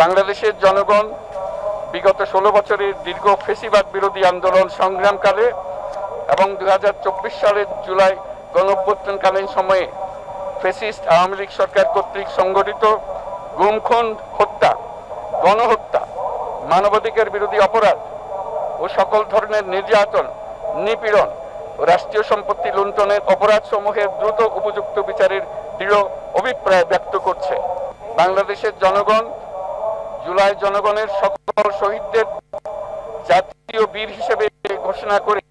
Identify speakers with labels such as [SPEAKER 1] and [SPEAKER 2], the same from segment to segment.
[SPEAKER 1] বাংলাদেশের জনগণ বিগত 16 বছরের দীর্ঘ ফ্যাসিবাদ বিরোধী আন্দোলন সংগ্রামকালে এবং 2024 সালের জুলাই গণঅভ্যুত্থানকালীন সময়ে ফ্যাসিস্ট আওয়ামী লীগ সরকার কর্তৃক সংগঠিত গুম খুন, হত্যা, গণহত্যা, মানবাধিকার বিরোধী অপরাধ ও সকল ধরনের নির্যাতন, নিপীড়ন ও রাষ্ট্রীয় সম্পত্তি লুণ্ঠনের অপরাধসমূহের দ্রুত উপযুক্ত বিচারের দৃঢ় অভিপ্রায় ব্যক্ত করছে। বাংলাদেশের জনগণ জুলাই জনগণের সকল শহীদদের জাতীয় বীর হিসেবে ঘোষণা করে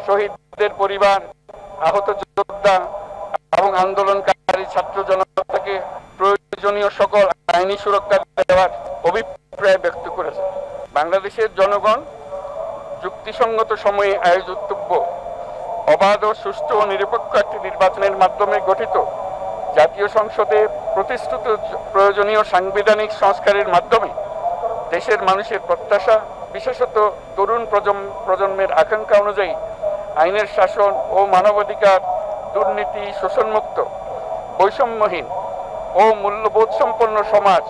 [SPEAKER 1] শহীদদের পরিবার, আহত যোদ্ধা এবং আন্দোলনকারী ছাত্র জনতাকে প্রয়োজনীয় সকল আইনি সুরক্ষা দেওয়ার অভিপ্রায় ব্যক্ত করেছে। বাংলাদেশের জনগণ যুক্তিসঙ্গত সময়ে আয়োজিতব্য অবাধ ও সুষ্ঠু ও নিরপেক্ষ একটি নির্বাচনের মাধ্যমে গঠিত জাতীয় সংসদে প্রতিশ্রুত প্রয়োজনীয় সাংবিধানিক সংস্কারের মাধ্যমে দেশের মানুষের প্রত্যাশা, বিশেষত তরুণ প্রজন্মের আকাঙ্ক্ষা অনুযায়ী আইনের শাসন ও মানবাধিকার, দুর্নীতি, শোষণমুক্ত, বৈষম্যহীন ও মূল্যবোধ সম্পন্ন সমাজ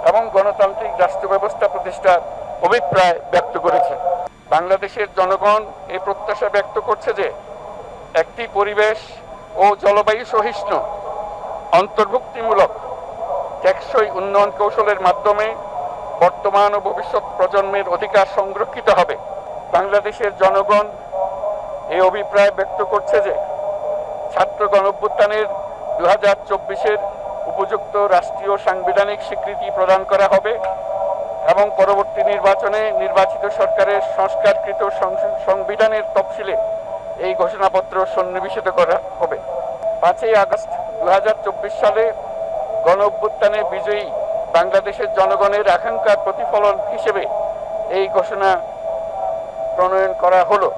[SPEAKER 1] এবং গণতান্ত্রিক রাষ্ট্র ব্যবস্থা প্রতিষ্ঠার অভিপ্রায় ব্যক্ত করেছে। বাংলাদেশের জনগণ এই প্রত্যাশা ব্যক্ত করছে যে একটি পরিবেশ ও জলবায়ু সহিষ্ণু, অন্তর্ভুক্তিমূলক, টেকসই উন্নয়ন কৌশলের মাধ্যমে বর্তমান ও ভবিষ্যৎ প্রজন্মের অধিকার সংরক্ষিত হবে। বাংলাদেশের জনগণ এই অভিপ্রায় ব্যক্ত করছে যে ছাত্র গণঅভ্যুত্থানের 2024-এর উপযুক্ত রাষ্ট্রীয় সাংবিধানিক স্বীকৃতি প্রদান করা হবে এবং পরবর্তী নির্বাচনে নির্বাচিত সরকারের সংস্কারকৃত সংবিধানের তফসিলে এই ঘোষণাপত্র সন্নিবেশিত করা হবে। 5ই আগস্ট 2024 সালে গণঅভ্যুত্থানে বিজয়ী বাংলাদেশের জনগণের আকাঙ্ক্ষার প্রতিফলন হিসেবে এই ঘোষণা প্রণয়ন করা হলো।